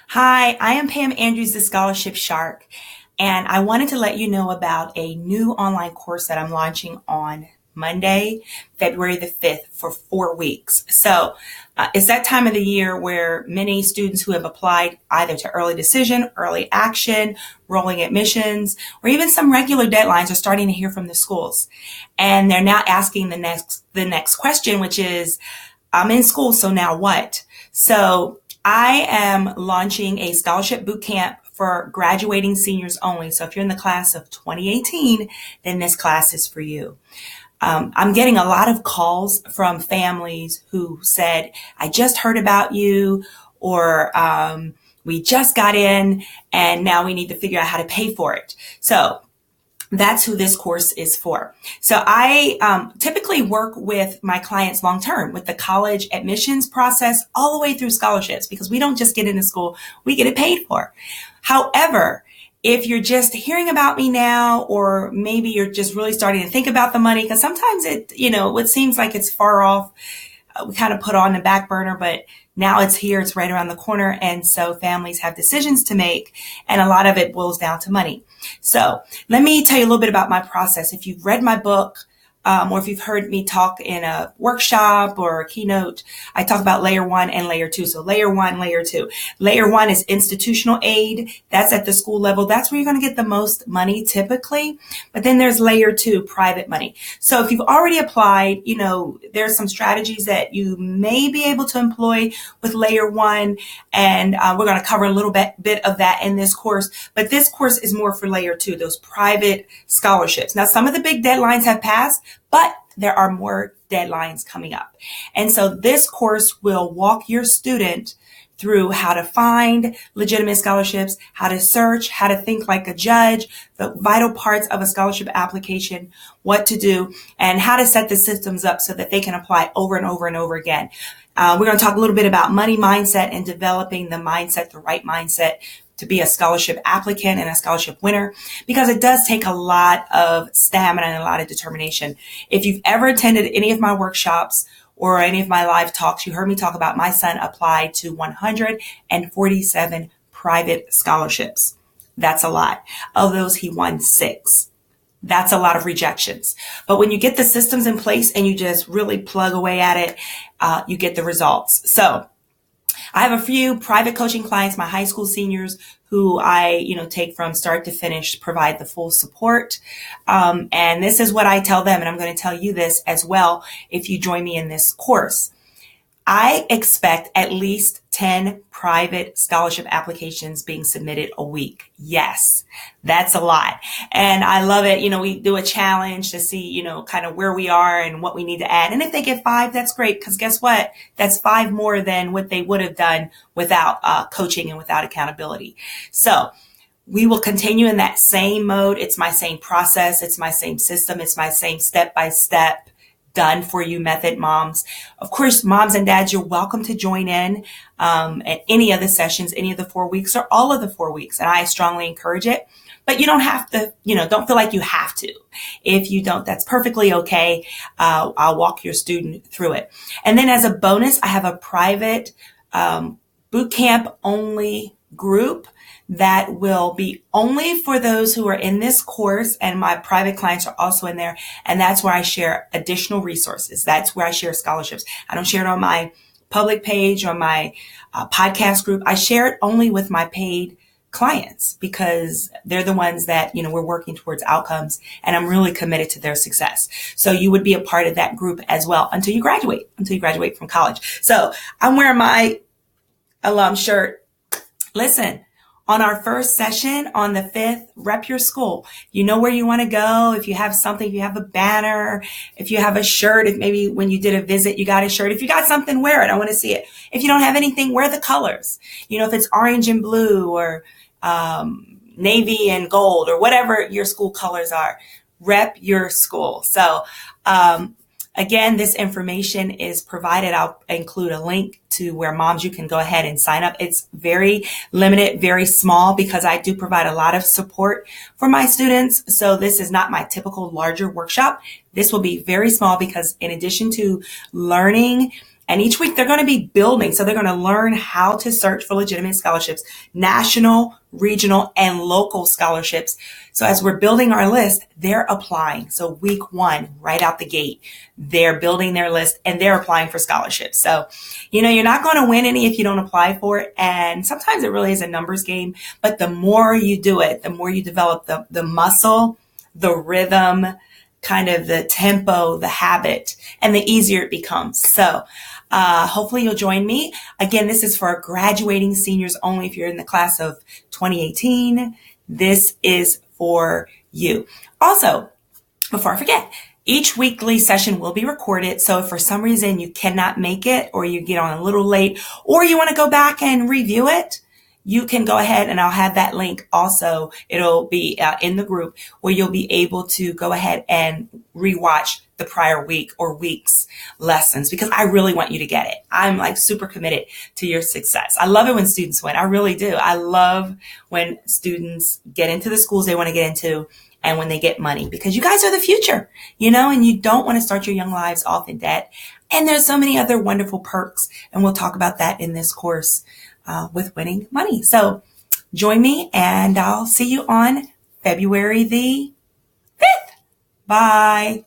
Hi, I am Pam Andrews, the Scholarship Shark, and I wanted to let you know about a new online course that I'm launching on Monday, February the 5th for 4 weeks. It's that time of the year where many students who have applied either to early decision, early action, rolling admissions, or even some regular deadlines are starting to hear from the schools. And they're now asking the next question, which is, I'm in school, so now what? So I am launching a scholarship boot camp for graduating seniors only. So if you're in the class of 2018, then this class is for you. I'm getting a lot of calls from families who said, I just heard about you, or we just got in and now we need to figure out how to pay for it. So that's who this course is for. So I typically work with my clients long term with the college admissions process all the way through scholarships, because we don't just get into school, we get it paid for. However, if you're just hearing about me now, or maybe you're just really starting to think about the money, because sometimes it seems like it's far off, we kind of put on the back burner, but now it's here, it's right around the corner. And so families have decisions to make, and a lot of it boils down to money. So let me tell you a little bit about my process. If you've read my book, or if you've heard me talk in a workshop or a keynote, I talk about layer one and layer two. So layer one, layer two. Layer one is institutional aid. That's at the school level. That's where you're going to get the most money typically. But then there's layer two, private money. So if you've already applied, there's some strategies that you may be able to employ with layer one. And we're going to cover a little bit of that in this course. But this course is more for layer two, those private scholarships. Now, some of the big deadlines have passed, but there are more deadlines coming up. And so this course will walk your student through how to find legitimate scholarships, how to search, how to think like a judge, the vital parts of a scholarship application, what to do, and how to set the systems up so that they can apply over and over and over again. We're going to talk a little bit about money mindset and developing the mindset, the right mindset to be a scholarship applicant and a scholarship winner, because it does take a lot of stamina and a lot of determination. If you've ever attended any of my workshops or any of my live talks, you heard me talk about my son applied to 147 private scholarships. That's a lot. Of those, he won 6. That's a lot of rejections. But when you get the systems in place and you just really plug away at it, you get the results. So I have a few private coaching clients, my high school seniors, who I, take from start to finish, provide the full support. And this is what I tell them. And I'm going to tell you this as well if you join me in this course. I expect at least 10 private scholarship applications being submitted a week. Yes, that's a lot. And I love it. We do a challenge to see, kind of where we are and what we need to add. And if they get 5, that's great. Because guess what? That's 5 more than what they would have done without coaching and without accountability. So we will continue in that same mode. It's my same process. It's my same system. It's my same step-by-step done for you method, moms. Of course, moms and dads, you're welcome to join in at any of the sessions, any of the 4 weeks or all of the 4 weeks. And I strongly encourage it, but you don't have to, don't feel like you have to. If you don't, that's perfectly okay. I'll walk your student through it. And then as a bonus, I have a private boot camp only group that will be only for those who are in this course, and my private clients are also in there. And that's where I share additional resources. That's where I share scholarships. I don't share it on my public page or my podcast group. I share it only with my paid clients, because they're the ones that, we're working towards outcomes, and I'm really committed to their success. So you would be a part of that group as well until you graduate from college. So I'm wearing my alum shirt. Listen, on our first session on the 5th, rep your school. You know where you want to go. If you have something, if you have a banner, if you have a shirt, if maybe when you did a visit, you got a shirt. If you got something, wear it. I want to see it. If you don't have anything, wear the colors. If it's orange and blue or navy and gold or whatever your school colors are, rep your school. So, again, this information is provided. I'll include a link to where moms, you can go ahead and sign up. It's very limited, very small, because I do provide a lot of support for my students. So this is not my typical larger workshop. This will be very small, because in addition to learning And each week they're going to be building. So they're going to learn how to search for legitimate scholarships, national, regional, and local scholarships. So as we're building our list, they're applying. So week 1, right out the gate, they're building their list and they're applying for scholarships. So, you're not going to win any if you don't apply for it. And sometimes it really is a numbers game, but the more you do it, the more you develop the muscle, the rhythm, kind of the tempo, the habit, and the easier it becomes. So hopefully you'll join me. Again, this is for graduating seniors only. If you're in the class of 2018, this is for you. Also, before I forget, each weekly session will be recorded. So if for some reason you cannot make it, or you get on a little late, or you want to go back and review it, you can go ahead, and I'll have that link also. It'll be in the group where you'll be able to go ahead and rewatch the prior week or week's lessons, because I really want you to get it. I'm like super committed to your success. I love it when students win. I really do. I love when students get into the schools they want to get into, and when they get money, because you guys are the future, and you don't want to start your young lives off in debt. And there's so many other wonderful perks, and we'll talk about that in this course with winning money. So join me, and I'll see you on February the 5th. Bye.